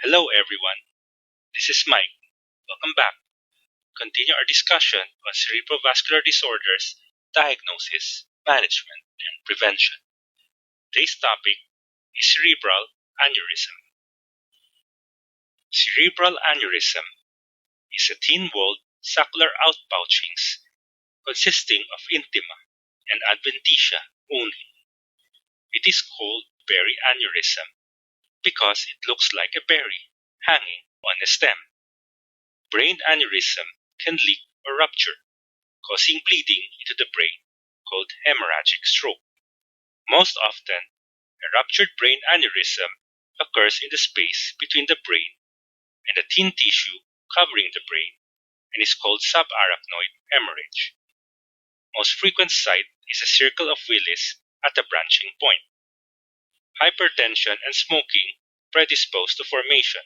Hello everyone, this is Mike. Welcome back. Continue our discussion on cerebrovascular disorders, diagnosis, management, and prevention. Today's topic is cerebral aneurysm. Cerebral aneurysm is a thin-walled saccular outpouchings consisting of intima and adventitia only. It is called berry aneurysm because it looks like a berry hanging on a stem. Brain aneurysm can leak or rupture, causing bleeding into the brain, called hemorrhagic stroke. Most often, a ruptured brain aneurysm occurs in the space between the brain and the thin tissue covering the brain and is called subarachnoid hemorrhage. Most frequent site is a circle of Willis at the branching point. Hypertension and smoking predispose to formation.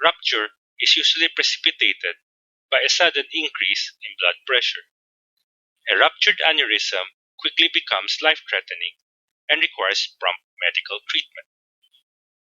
Rupture is usually precipitated by a sudden increase in blood pressure. A ruptured aneurysm quickly becomes life-threatening and requires prompt medical treatment.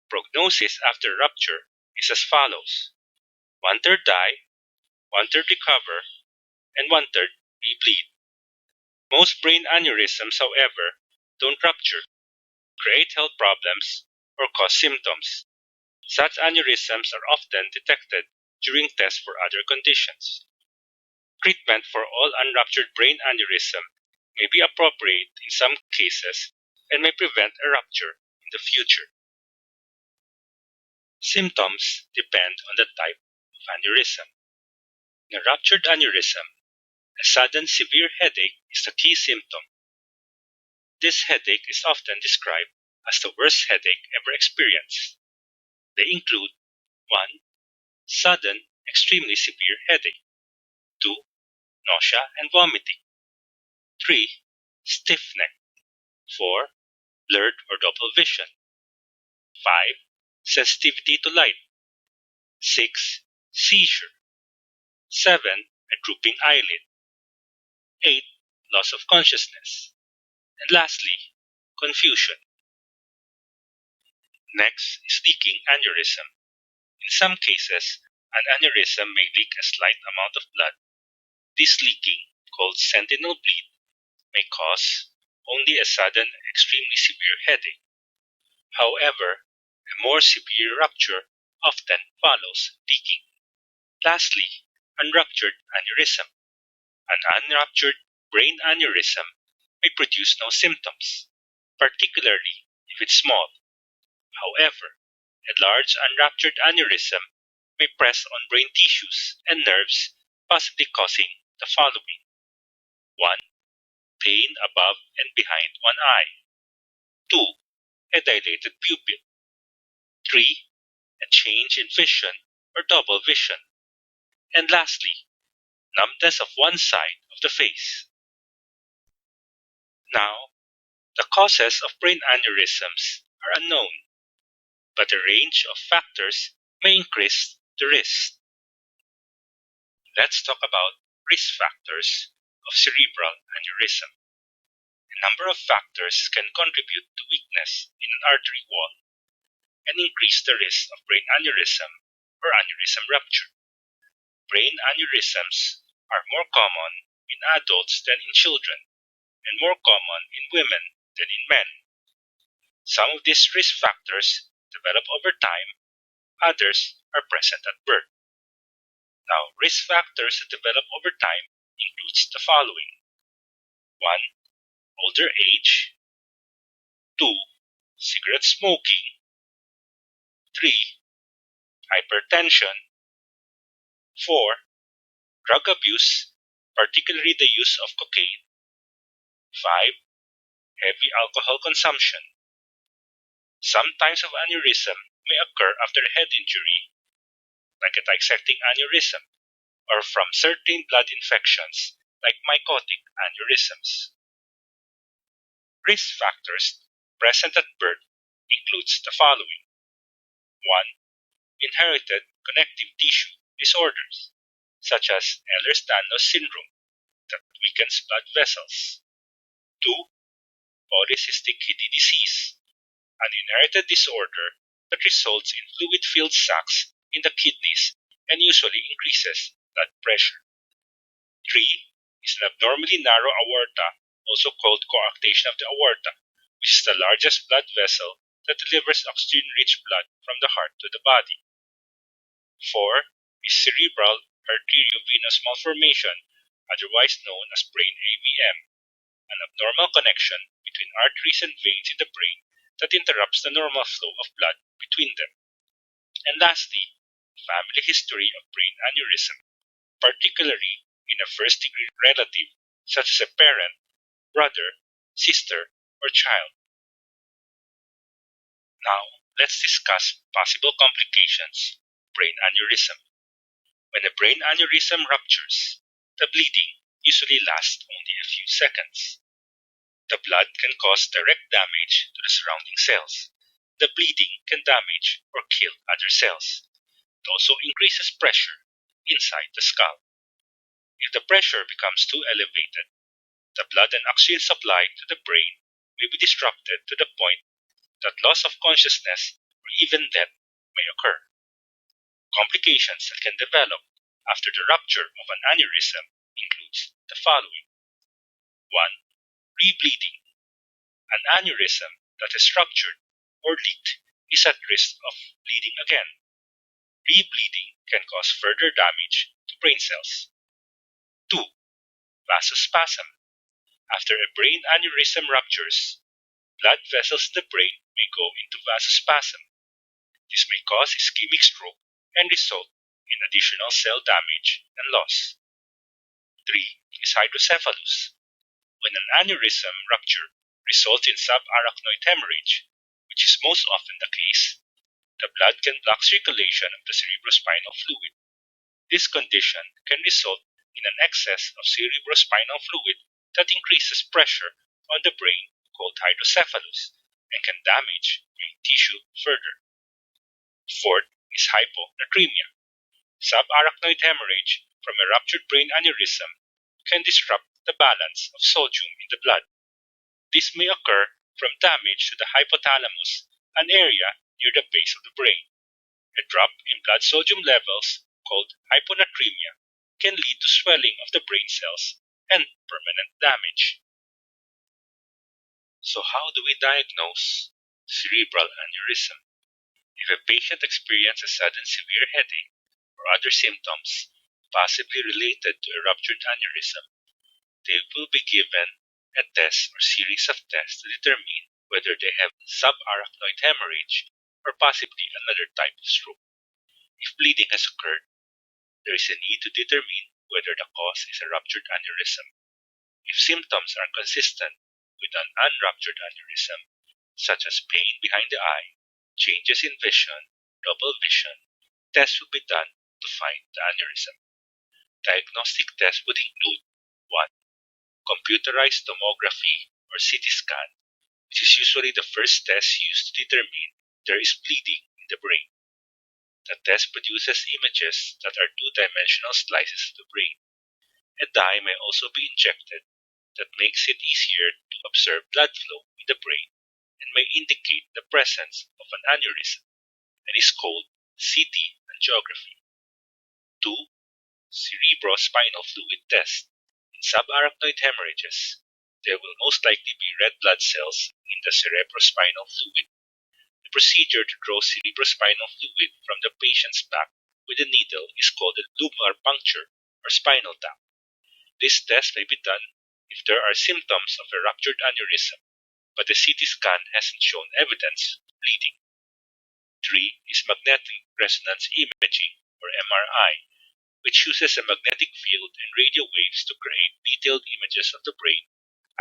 Prognosis after rupture is as follows: 1/3 die, 1/3 recover, and 1/3 rebleed. Most brain aneurysms, however, don't rupture, create health problems, or cause symptoms. Such aneurysms are often detected during tests for other conditions. Treatment for all unruptured brain aneurysm may be appropriate in some cases and may prevent a rupture in the future. Symptoms depend on the type of aneurysm. In a ruptured aneurysm, a sudden severe headache is the key symptom. This headache is often described as the worst headache ever experienced. They include 1. Sudden, extremely severe headache. 2. Nausea and vomiting. 3. Stiff neck. 4. Blurred or double vision. 5. Sensitivity to light. 6. Seizure. 7. A drooping eyelid. 8. Loss of consciousness. And lastly, confusion. Next is leaking aneurysm. In some cases, an aneurysm may leak a slight amount of blood. This leaking, called sentinel bleed, may cause only a sudden, extremely severe headache. However, a more severe rupture often follows leaking. Lastly, unruptured aneurysm. An unruptured brain aneurysm may produce no symptoms, particularly if it's small. However, a large unruptured aneurysm may press on brain tissues and nerves, possibly causing the following: 1. Pain above and behind one eye. 2. A dilated pupil. 3. A change in vision or double vision. And lastly, numbness of one side of the face. Now, the causes of brain aneurysms are unknown, but a range of factors may increase the risk. Let's talk about risk factors of cerebral aneurysm. A number of factors can contribute to weakness in an artery wall and increase the risk of brain aneurysm or aneurysm rupture. Brain aneurysms are more common in adults than in children, and more common in women than in men. Some of these risk factors develop over time, others are present at birth. Now, risk factors that develop over time includes the following: 1. Older age. 2. Cigarette smoking. 3. Hypertension. 4. Drug abuse, particularly the use of cocaine. 5. Heavy alcohol consumption. Some types of aneurysm may occur after a head injury, like a dissecting aneurysm, or from certain blood infections, like mycotic aneurysms. Risk factors present at birth includes the following: 1. Inherited connective tissue disorders, such as Ehlers-Danlos syndrome that weakens blood vessels. 2. Polycystic kidney disease, an inherited disorder that results in fluid-filled sacs in the kidneys and usually increases blood pressure. 3 is an abnormally narrow aorta, also called coarctation of the aorta, which is the largest blood vessel that delivers oxygen-rich blood from the heart to the body. 4 is cerebral arteriovenous malformation, otherwise known as brain AVM, an abnormal connection between arteries and veins in the brain that interrupts the normal flow of blood between them. And lastly, family history of brain aneurysm, particularly in a first-degree relative such as a parent, brother, sister, or child. Now, let's discuss possible complications of brain aneurysm. When a brain aneurysm ruptures, the bleeding usually lasts only a few seconds. The blood can cause direct damage to the surrounding cells. The bleeding can damage or kill other cells. It also increases pressure inside the skull. If the pressure becomes too elevated, the blood and oxygen supply to the brain may be disrupted to the point that loss of consciousness or even death may occur. Complications that can develop after the rupture of an aneurysm includes the following. 1. Rebleeding. An aneurysm that is ruptured or leaked is at risk of bleeding again. Rebleeding can cause further damage to brain cells. 2. Vasospasm. After a brain aneurysm ruptures, blood vessels in the brain may go into vasospasm. This may cause ischemic stroke and result in additional cell damage and loss. 3 is hydrocephalus. When an aneurysm rupture results in subarachnoid hemorrhage, which is most often the case, the blood can block circulation of the cerebrospinal fluid. This condition can result in an excess of cerebrospinal fluid that increases pressure on the brain, called hydrocephalus, and can damage brain tissue further. 4th is hyponatremia. Subarachnoid hemorrhage from a ruptured brain aneurysm can disrupt the balance of sodium in the blood. This may occur from damage to the hypothalamus, an area near the base of the brain. A drop in blood sodium levels, called hyponatremia, can lead to swelling of the brain cells and permanent damage. So how do we diagnose cerebral aneurysm? If a patient experiences sudden severe headache or other symptoms possibly related to a ruptured aneurysm, they will be given a test or series of tests to determine whether they have subarachnoid hemorrhage or possibly another type of stroke. If bleeding has occurred, there is a need to determine whether the cause is a ruptured aneurysm. If symptoms are consistent with an unruptured aneurysm, such as pain behind the eye, changes in vision, double vision, tests will be done to find the aneurysm. Diagnostic tests would include 1. Computerized tomography or CT scan, which is usually the first test used to determine there is bleeding in the brain. The test produces images that are two-dimensional slices of the brain. A dye may also be injected that makes it easier to observe blood flow in the brain and may indicate the presence of an aneurysm and is called CT angiography. 2. Cerebrospinal fluid test. In subarachnoid hemorrhages, there will most likely be red blood cells in the cerebrospinal fluid. The procedure to draw cerebrospinal fluid from the patient's back with a needle is called a lumbar puncture or spinal tap. This test may be done if there are symptoms of a ruptured aneurysm, but the CT scan hasn't shown evidence of bleeding. 3 is magnetic resonance imaging or MRI, which uses a magnetic field and radio waves to create detailed images of the brain,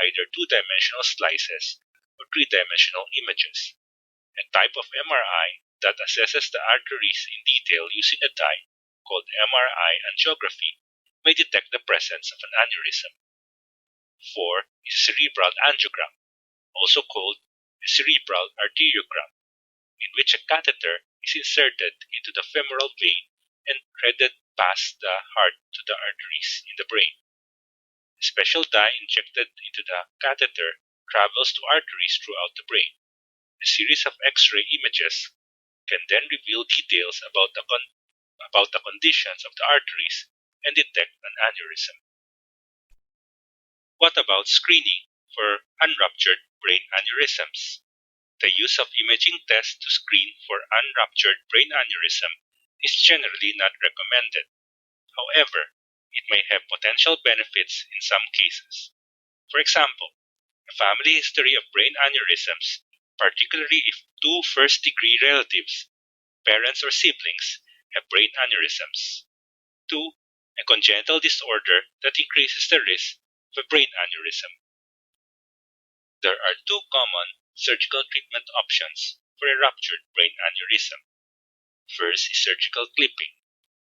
either two-dimensional slices or three-dimensional images. A type of MRI that assesses the arteries in detail using a dye, called MRI angiography, may detect the presence of an aneurysm. 4 is cerebral angiogram, also called a cerebral arteriogram, in which a catheter is inserted into the femoral vein and threaded past the heart to the arteries in the brain. A special dye injected into the catheter travels to arteries throughout the brain. A series of X-ray images can then reveal details about the conditions of the arteries and detect an aneurysm. What about screening for unruptured brain aneurysms? The use of imaging tests to screen for unruptured brain aneurysm is generally not recommended. However, it may have potential benefits in some cases. For example, a family history of brain aneurysms, particularly if two first-degree relatives, parents or siblings, have brain aneurysms. 2. A congenital disorder that increases the risk of a brain aneurysm. There are two common surgical treatment options for a ruptured brain aneurysm. First is surgical clipping,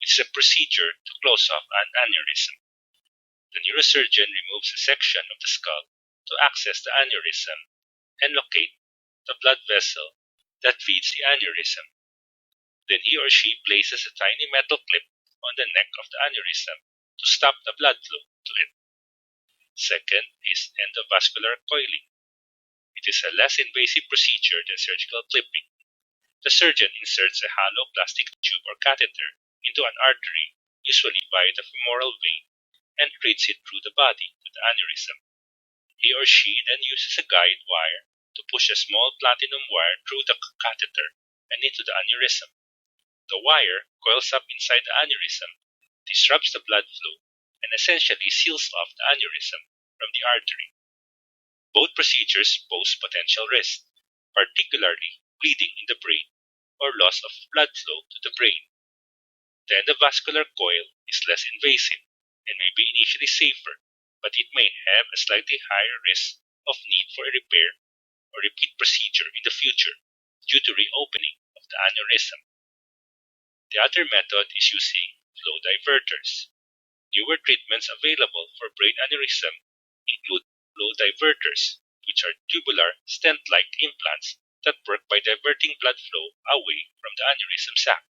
which is a procedure to close off an aneurysm. The neurosurgeon removes a section of the skull to access the aneurysm and locate the blood vessel that feeds the aneurysm. Then he or she places a tiny metal clip on the neck of the aneurysm to stop the blood flow to it. Second is endovascular coiling. It is a less invasive procedure than surgical clipping. The surgeon inserts a hollow plastic tube or catheter into an artery, usually via the femoral vein, and treats it through the body to the aneurysm. He or she then uses a guide wire to push a small platinum wire through the catheter and into the aneurysm. The wire coils up inside the aneurysm, disrupts the blood flow, and essentially seals off the aneurysm from the artery. Both procedures pose potential risks, particularly bleeding in the brain or loss of blood flow to the brain. The endovascular coil is less invasive and may be initially safer, but it may have a slightly higher risk of need for a repair or repeat procedure in the future due to reopening of the aneurysm. The other method is using flow diverters. Newer treatments available for brain aneurysm include flow diverters, which are tubular, stent-like implants that work by diverting blood flow away from the aneurysm sac.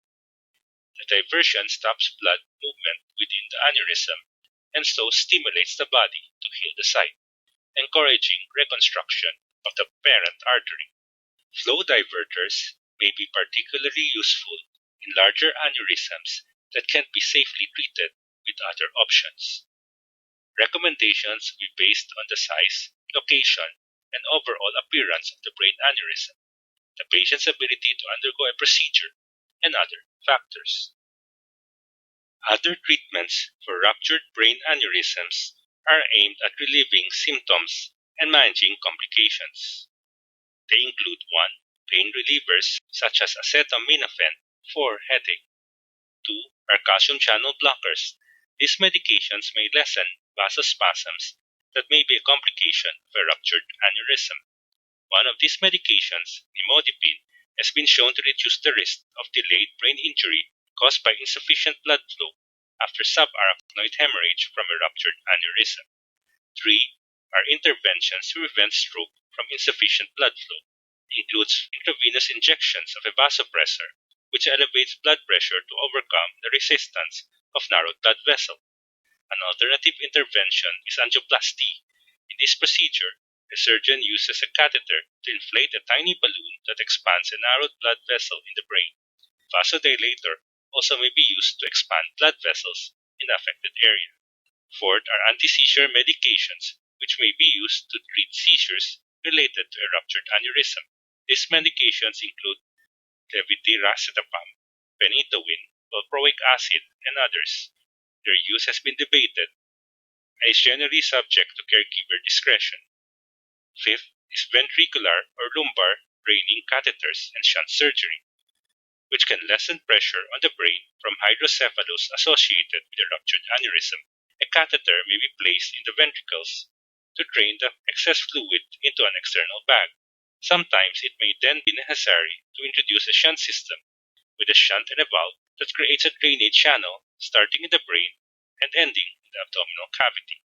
The diversion stops blood movement within the aneurysm and so stimulates the body to heal the site, encouraging reconstruction of the parent artery. Flow diverters may be particularly useful in larger aneurysms that can't be safely treated with other options. Recommendations will be based on the size, location, and overall appearance of the brain aneurysm, the patient's ability to undergo a procedure, and other factors. Other treatments for ruptured brain aneurysms are aimed at relieving symptoms and managing complications. They include 1. Pain relievers such as acetaminophen for headache. 2. Are calcium channel blockers. These medications may lessen vasospasms that may be a complication of a ruptured aneurysm. One of these medications, nimodipine, has been shown to reduce the risk of delayed brain injury caused by insufficient blood flow after subarachnoid hemorrhage from a ruptured aneurysm. 3. Are interventions to prevent stroke from insufficient blood flow. Includes intravenous injections of a vasopressor, which elevates blood pressure to overcome the resistance of narrowed blood vessel. An alternative intervention is angioplasty. In this procedure, the surgeon uses a catheter to inflate a tiny balloon that expands a narrowed blood vessel in the brain. Vasodilator also may be used to expand blood vessels in the affected area. 4th are anti-seizure medications, which may be used to treat seizures related to a ruptured aneurysm. These medications include levetiracetam, phenytoin, valproic acid, and others. Their use has been debated and is generally subject to caregiver discretion. 5th is ventricular or lumbar draining catheters and shunt surgery, which can lessen pressure on the brain from hydrocephalus associated with a ruptured aneurysm. A catheter may be placed in the ventricles to drain the excess fluid into an external bag. Sometimes it may then be necessary to introduce a shunt system with a shunt and a valve that creates a drainage channel starting in the brain and ending in the abdominal cavity.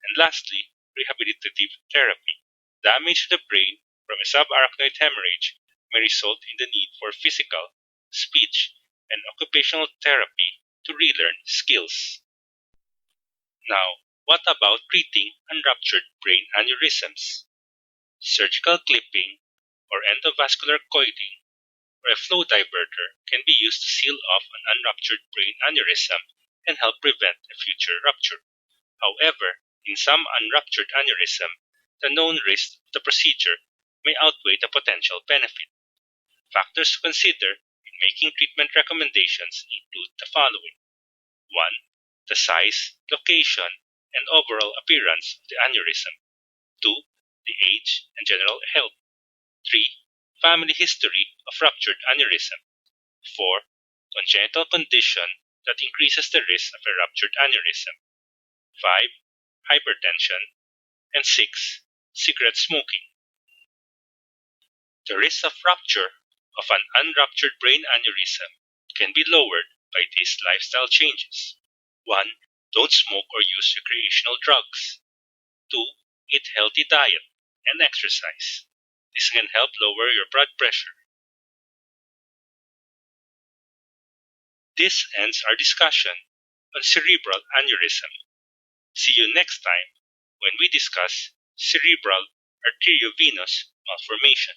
And lastly, rehabilitative therapy. Damage to the brain from a subarachnoid hemorrhage may result in the need for physical, speech, and occupational therapy to relearn skills. Now, what about treating unruptured brain aneurysms? Surgical clipping or endovascular coiling or a flow diverter can be used to seal off an unruptured brain aneurysm and help prevent a future rupture. However, in some unruptured aneurysm, the known risks of the procedure may outweigh the potential benefit. Factors to consider in making treatment recommendations include the following. 1. The size, location, and overall appearance of the aneurysm. 2. The age and general health. 3. Family history of ruptured aneurysm. 4. Congenital condition that increases the risk of a ruptured aneurysm. 5. Hypertension. And 6. Cigarette smoking. The risk of rupture of an unruptured brain aneurysm can be lowered by these lifestyle changes. 1. Don't smoke or use recreational drugs. 2. Eat healthy diet and exercise. This can help lower your blood pressure. This ends our discussion on cerebral aneurysm. See you next time when we discuss cerebral arteriovenous malformation.